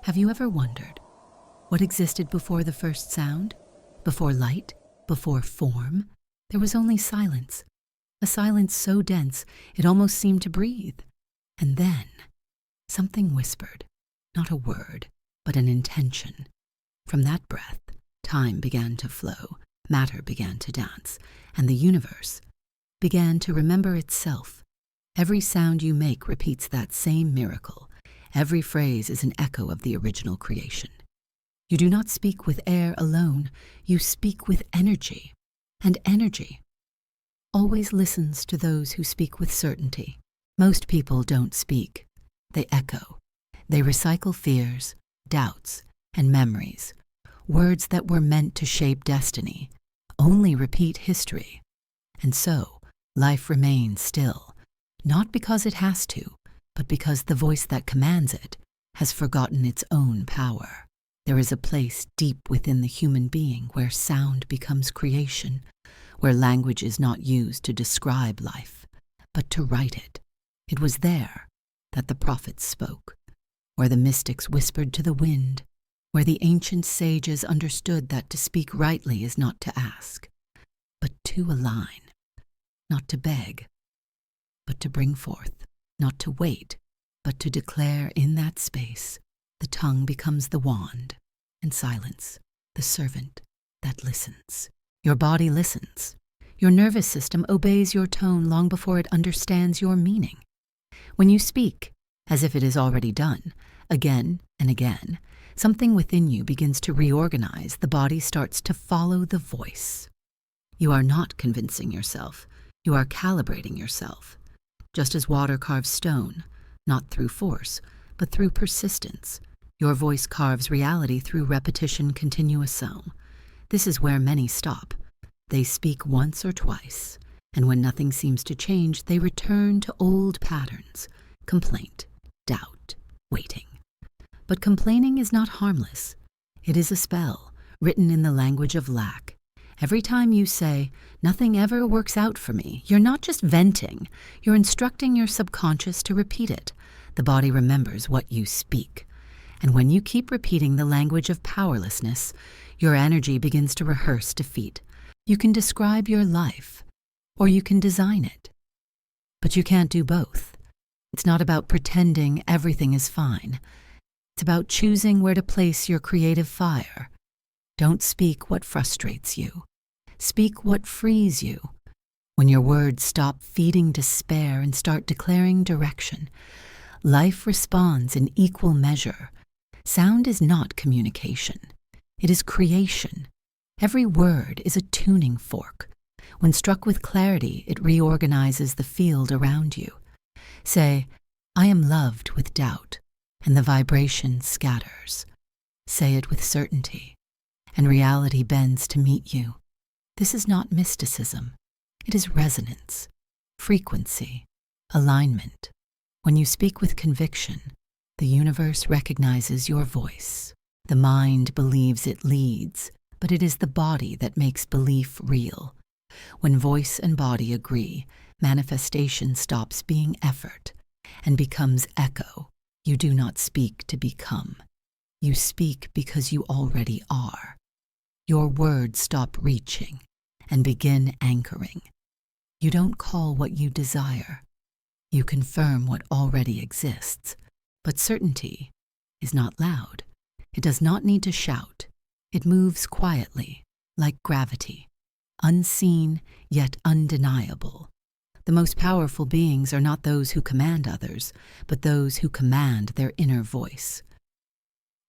Have you ever wondered what existed before the first sound? Before light? Before form? There was only silence, a silence so dense it almost seemed to breathe. And then something whispered, not a word, but an intention. From that breath, time began to flow, matter began to dance, and the universe began to remember itself. Every sound you make repeats that same miracle. Every phrase is an echo of the original creation. You do not speak with air alone, you speak with energy. And energy always listens to those who speak with certainty. Most people don't speak. They echo. They recycle fears, doubts, and memories. Words that were meant to shape destiny only repeat history. And so, life remains still, not because it has to, but because the voice that commands it has forgotten its own power. There is a place deep within the human being where sound becomes creation, where language is not used to describe life, but to write it. It was there that the prophets spoke, where the mystics whispered to the wind, where the ancient sages understood that to speak rightly is not to ask, but to align, not to beg, but to bring forth, not to wait, but to declare in that space. The tongue becomes the wand, and silence, the servant that listens. Your body listens. Your nervous system obeys your tone long before it understands your meaning. When you speak, as if it is already done, again and again, something within you begins to reorganize. The body starts to follow the voice. You are not convincing yourself. You are calibrating yourself. Just as water carves stone, not through force, but through persistence, your voice carves reality through repetition continuously. This is where many stop. They speak once or twice, and when nothing seems to change, they return to old patterns: complaint, doubt, waiting. But complaining is not harmless. It is a spell, written in the language of lack. Every time you say, "Nothing ever works out for me," you're not just venting, you're instructing your subconscious to repeat it. The body remembers what you speak. And when you keep repeating the language of powerlessness, your energy begins to rehearse defeat. You can describe your life, or you can design it. But you can't do both. It's not about pretending everything is fine. It's about choosing where to place your creative fire. Don't speak what frustrates you. Speak what frees you. When your words stop feeding despair and start declaring direction, life responds in equal measure. Sound is not communication. It is creation. Every word is a tuning fork. When struck with clarity, it reorganizes the field around you. Say, "I am loved," with doubt, and the vibration scatters. Say it with certainty, and reality bends to meet you. This is not mysticism. It is resonance, frequency, alignment. When you speak with conviction, the universe recognizes your voice. The mind believes it leads, but it is the body that makes belief real. When voice and body agree, manifestation stops being effort and becomes echo. You do not speak to become. You speak because you already are. Your words stop reaching and begin anchoring. You don't call what you desire. You confirm what already exists. But certainty is not loud. It does not need to shout. It moves quietly, like gravity, unseen yet undeniable. The most powerful beings are not those who command others, but those who command their inner voice.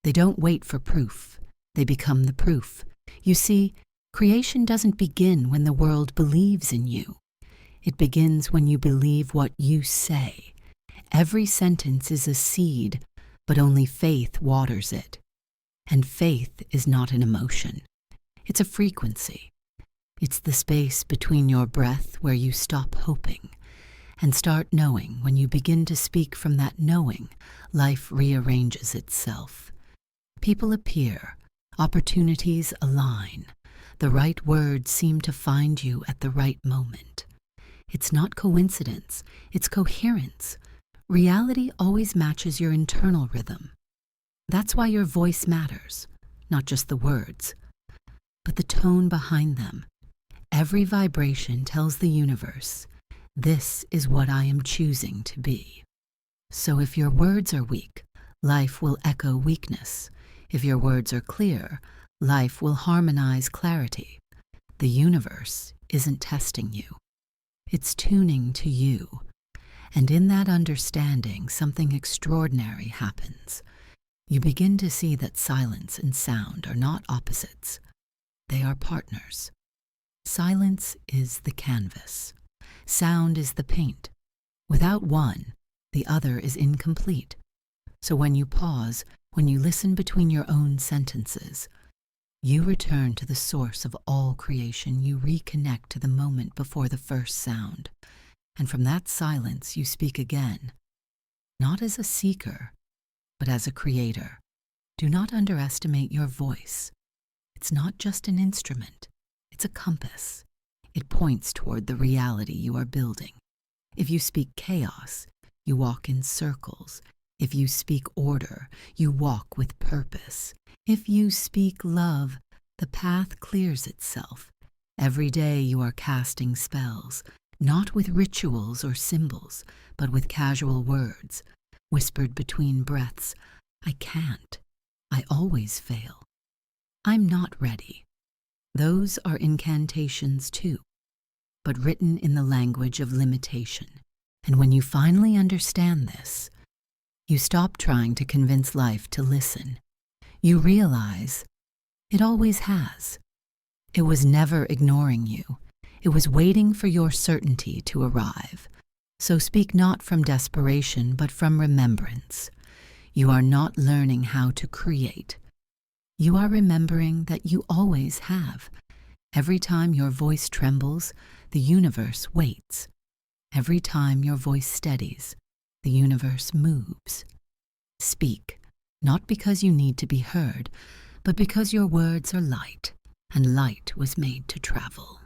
They don't wait for proof. They become the proof. You see, creation doesn't begin when the world believes in you. It begins when you believe what you say. Every sentence is a seed, but only faith waters it. And faith is not an emotion. It's a frequency. It's the space between your breath where you stop hoping and start knowing. When you begin to speak from that knowing, life rearranges itself. People appear, opportunities align. The right words seem to find you at the right moment. It's not coincidence, it's coherence. Reality always matches your internal rhythm. That's why your voice matters, not just the words, but the tone behind them. Every vibration tells the universe, this is what I am choosing to be. So if your words are weak, life will echo weakness. If your words are clear, life will harmonize clarity. The universe isn't testing you. It's tuning to you. And in that understanding, something extraordinary happens. You begin to see that silence and sound are not opposites. They are partners. Silence is the canvas. Sound is the paint. Without one, the other is incomplete. So when you pause, when you listen between your own sentences, you return to the source of all creation. You reconnect to the moment before the first sound. And from that silence, you speak again, not as a seeker, but as a creator. Do not underestimate your voice. It's not just an instrument. It's a compass. It points toward the reality you are building. If you speak chaos, you walk in circles. If you speak order, you walk with purpose. If you speak love, the path clears itself. Every day you are casting spells, not with rituals or symbols, but with casual words, whispered between breaths. I can't. I always fail. I'm not ready. Those are incantations too, but written in the language of limitation. And when you finally understand this, you stop trying to convince life to listen. You realize it always has. It was never ignoring you. It was waiting for your certainty to arrive. So speak not from desperation, but from remembrance. You are not learning how to create. You are remembering that you always have. Every time your voice trembles, the universe waits. Every time your voice steadies, the universe moves. Speak, not because you need to be heard, but because your words are light, and light was made to travel.